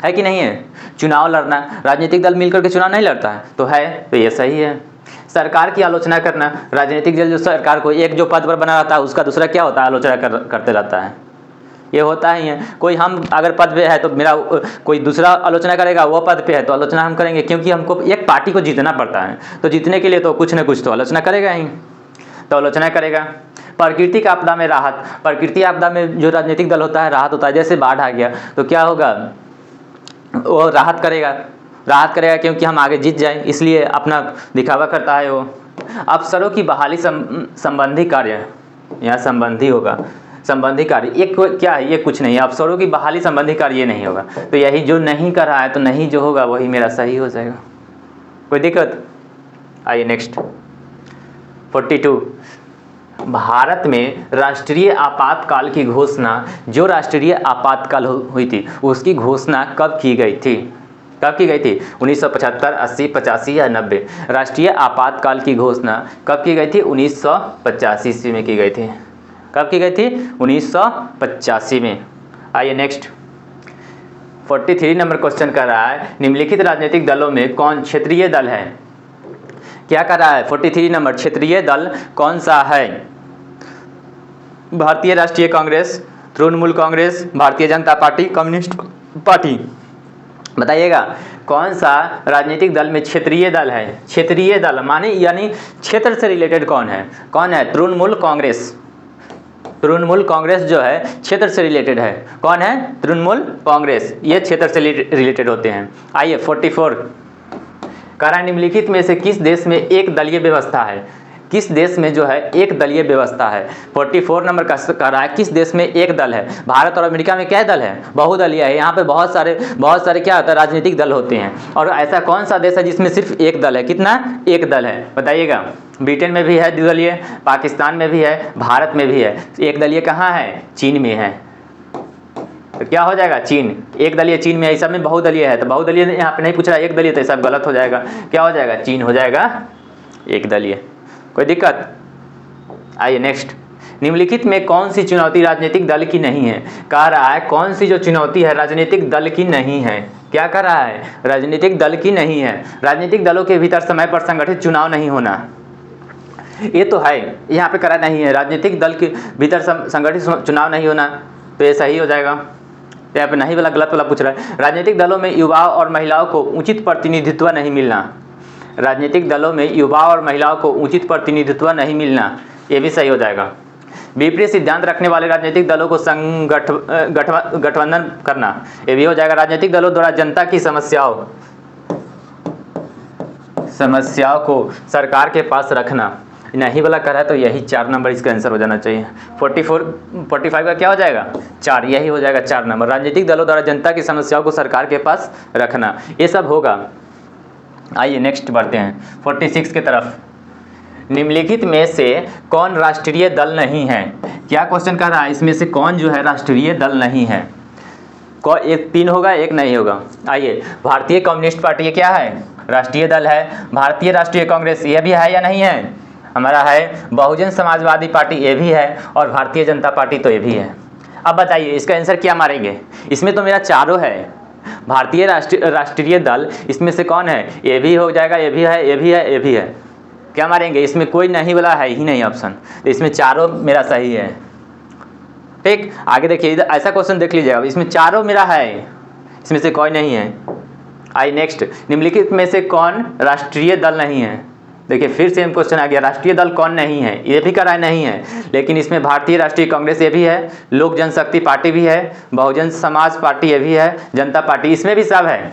है कि नहीं है? चुनाव लड़ना। राजनीतिक दल मिलकर के चुनाव नहीं लड़ता है तो है, तो ये सही है। सरकार की आलोचना करना, राजनीतिक दल जो सरकार को एक जो पद पर बना रहता है उसका दूसरा क्या होता है? आलोचना करते रहता है। ये होता ही है। कोई हम अगर पद पे है तो मेरा कोई दूसरा आलोचना करेगा, वो पद पे है तो आलोचना हम करेंगे, क्योंकि हमको एक पार्टी को जीतना पड़ता है। तो जीतने के लिए तो कुछ न कुछ तो आलोचना करेगा ही, तो आलोचना करेगा। प्राकृतिक आपदा में राहत, प्राकृतिक आपदा में जो राजनीतिक दल होता है राहत होता है। जैसे बाढ़ आ गया तो क्या होगा? वो राहत करेगा क्योंकि हम आगे जीत जाएं, इसलिए अपना दिखावा करता है वो। अफसरों की बहाली संबंधी कार्य, यहाँ संबंधी होगा, संबंधी कार्य ये क्या है? ये कुछ नहीं है। अफसरों की बहाली संबंधी कार्य ये नहीं होगा, तो यही जो नहीं कर रहा है तो नहीं जो होगा वही मेरा सही हो जाएगा। कोई दिक्कत? आइए नेक्स्ट 42, भारत में राष्ट्रीय आपातकाल की घोषणा, जो राष्ट्रीय आपातकाल हुई थी उसकी घोषणा कब की गई थी? कब की गई थी? 1975, 80, 85 या 90? राष्ट्रीय आपातकाल की घोषणा कब की गई थी? 1985 ईस्वी में की गई थी। कब की गई थी? 1985 में। आइए नेक्स्ट 43 नंबर क्वेश्चन कर रहा है, निम्नलिखित राजनीतिक दलों में कौन क्षेत्रीय दल है? क्या कर रहा है? 43 नंबर, क्षेत्रीय दल कौन सा है? भारतीय राष्ट्रीय Congress, Trinamool Congress, Bharatiya Janata party, communist party? बताइएगा कौन सा राजनीतिक दल में क्षेत्रीय दल है? क्षेत्रीय दल माने यानी क्षेत्र से रिलेटेड कौन है? कौन है? तृणमूल कांग्रेस। तृणमूल कांग्रेस जो है क्षेत्र से रिलेटेड है। कौन है? तृणमूल कांग्रेस। ये क्षेत्र से रिलेटेड होते हैं। आइए 44, कह रहा है निम्नलिखित में से किस देश में एक दलीय व्यवस्था है? किस देश में जो है एक दलीय व्यवस्था है? 44 नंबर का कह रहा है किस देश में एक दल है? भारत और अमेरिका में क्या दल है? बहुदलीय है। यहाँ पे बहुत सारे क्या होता है? राजनीतिक दल होते हैं। और ऐसा कौन सा देश है जिसमें सिर्फ एक दल है? कितना? एक दल है। बताइएगा। ब्रिटेन में भी है द्विदलीय, पाकिस्तान में भी है, भारत में भी है। एक दलीय कहाँ है? चीन में है। तो क्या हो जाएगा? चीन। एक दलीय चीन में है, सब में बहुदलीय है। तो बहुदलीय यहाँ पे नहीं पूछ रहा है, एक दलीय, तो सब गलत हो जाएगा। क्या हो जाएगा? चीन हो जाएगा एक दलीय। कोई दिक्कत? आइए नेक्स्ट, निम्नलिखित में कौन सी चुनौती राजनीतिक दल की नहीं है? कह रहा है कौन सी जो चुनौती है राजनीतिक दल की नहीं है? क्या कर रहा है? राजनीतिक दल की नहीं है। राजनीतिक दलों के भीतर समय पर संगठित चुनाव नहीं होना, ये तो है। यहाँ पे करा नहीं है, राजनीतिक दल के भीतर संगठित चुनाव नहीं होना, तो ये सही हो जाएगा। तो यहाँ पे नहीं वाला गलत वाला पूछ रहा है। राजनीतिक दलों में युवाओं और महिलाओं को उचित प्रतिनिधित्व नहीं मिलना, राजनीतिक दलों में युवाओं और महिलाओं को उचित प्रतिनिधित्व नहीं मिलना, ये भी सही हो जाएगा। विपरीत सिद्धांत रखने वाले राजनीतिक दलों को गठबंधन करना, ये भी हो जाएगा। राजनीतिक दलों द्वारा जनता की समस्याओं को सरकार के पास रखना, नहीं वाला करा है तो यही 4 नंबर इसका आंसर हो जाना चाहिए। 45 का क्या हो जाएगा? 4, यही हो जाएगा 4 नंबर। राजनीतिक दलों द्वारा जनता की समस्याओं को सरकार के पास रखना, ये सब होगा। आइए नेक्स्ट बढ़ते हैं 46 की तरफ। निम्नलिखित में से कौन राष्ट्रीय दल नहीं है? क्या क्वेश्चन कर रहा है, इसमें से कौन जो है राष्ट्रीय दल नहीं है? एक 3 होगा, एक नहीं होगा। आइए, भारतीय कम्युनिस्ट पार्टी ये क्या है? राष्ट्रीय दल है। भारतीय राष्ट्रीय कांग्रेस ये भी है या नहीं है? हमारा है। बहुजन समाजवादी पार्टी ये भी है, और भारतीय जनता पार्टी तो ये भी है। अब बताइए इसका आंसर क्या मारेंगे? इसमें तो मेरा चारों है। भारतीय राष्ट्रीय दल, इसमें से कौन है? ये भी हो जाएगा, ये भी है, ये भी है, ये भी है। क्या मारेंगे? इसमें कोई नहीं वाला है ही नहीं ऑप्शन, तो इसमें चारों मेरा सही है। ठीक, आगे देखिए, इधर ऐसा क्वेश्चन देख लीजिएगा, इसमें चारों मेरा है, इसमें से कोई नहीं है। आइए नेक्स्ट, निम्नलिखित में से कौन राष्ट्रीय दल नहीं है? देखिए फिर सेम क्वेश्चन आ गया, राष्ट्रीय दल कौन नहीं है? ये भी करा नहीं है, लेकिन इसमें भारतीय राष्ट्रीय कांग्रेस ये भी है, लोक जनशक्ति पार्टी भी है, बहुजन समाज पार्टी ये भी है, जनता पार्टी, इसमें भी सब है।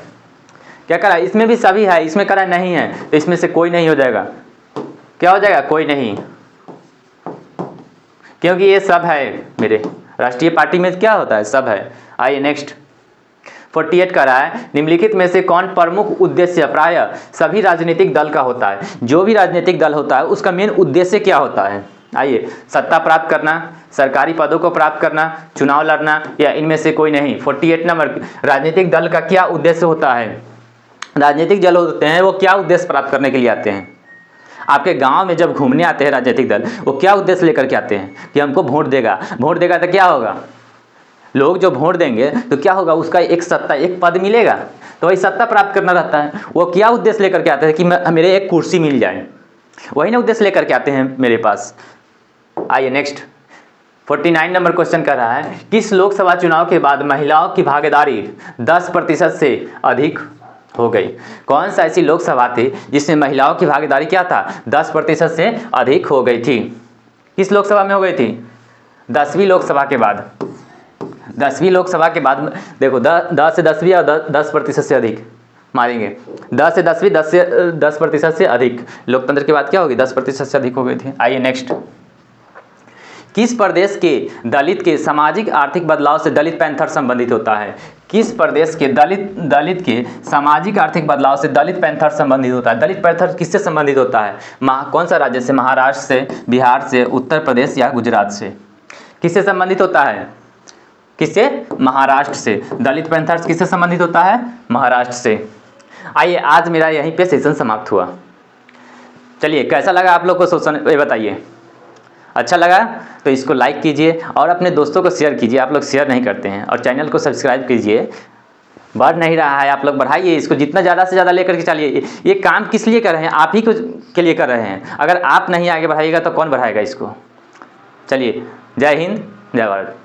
क्या करा? इसमें भी सभी है, इसमें करा नहीं है, तो इसमें से कोई नहीं हो जाएगा। क्या हो जाएगा? कोई नहीं, क्योंकि ये सब है मेरे। राष्ट्रीय पार्टी में क्या होता है? सब है। आइए नेक्स्ट, 48 का रहा है, निम्नलिखित में से कौन प्रमुख उद्देश्य प्राय सभी राजनीतिक दल का होता है? जो भी राजनीतिक दल होता है उसका मेन उद्देश्य क्या होता है? आइए, सत्ता प्राप्त करना, सरकारी पदों को प्राप्त करना, चुनाव लड़ना, या इनमें से कोई नहीं? 48 नंबर, राजनीतिक दल का क्या उद्देश्य होता है? राजनीतिक दल होते हैं वो क्या उद्देश्य प्राप्त करने के लिए आते हैं? आपके गांव में जब घूमने आते हैं राजनीतिक दल, वो क्या उद्देश्य लेकर के आते हैं? कि हमको वोट देगा, वोट देगा तो क्या होगा? लोग जो वोट देंगे तो क्या होगा? उसका एक सत्ता, एक पद मिलेगा, तो वही सत्ता प्राप्त करना रहता है। वो क्या उद्देश्य लेकर के आते हैं? कि मेरे एक कुर्सी मिल जाए, वही ना उद्देश्य लेकर के आते हैं मेरे पास। आइए नेक्स्ट, 49 नंबर क्वेश्चन कर रहा है, किस लोकसभा चुनाव के बाद महिलाओं की भागीदारी 10% से अधिक हो गई? कौन सा ऐसी लोकसभा थी जिसमें महिलाओं की भागीदारी क्या था? 10% से अधिक हो गई थी। किस लोकसभा में हो गई थी? 10वीं लोकसभा के बाद। 10वीं लोकसभा के बाद देखो, 10 से 10वीं और 10% से अधिक मारेंगे। 10 से 10वीं, 10 से 10% से अधिक। लोकतंत्र के बाद क्या होगी? 10% से अधिक हो गई थी। आइए नेक्स्ट, किस प्रदेश के दलित के सामाजिक आर्थिक बदलाव से दलित पैंथर संबंधित होता है? किस प्रदेश के दलित के सामाजिक आर्थिक बदलाव से दलित पैंथर संबंधित होता है? दलित पैंथर किससे संबंधित होता है? कौन सा राज्य से? महाराष्ट्र से, बिहार से, उत्तर प्रदेश या गुजरात से? किससे संबंधित होता है? किससे? महाराष्ट्र से। दलित पैंथर किससे संबंधित होता है? महाराष्ट्र से। आइए, आज मेरा यहीं पे सेशन समाप्त हुआ। चलिए, कैसा लगा आप लोग को सेशन, ये बताइए। अच्छा लगा तो इसको लाइक कीजिए और अपने दोस्तों को शेयर कीजिए। आप लोग शेयर नहीं करते हैं। और चैनल को सब्सक्राइब कीजिए। बढ़ नहीं रहा है, आप लोग बढ़ाइए इसको, जितना ज़्यादा से ज़्यादा लेकर के चलिए। ये काम किस लिए कर रहे हैं? आप ही के लिए कर रहे हैं। अगर आप नहीं आगे बढ़ाइएगा तो कौन बढ़ाएगा इसको? चलिए, जय हिंद, जय भारत।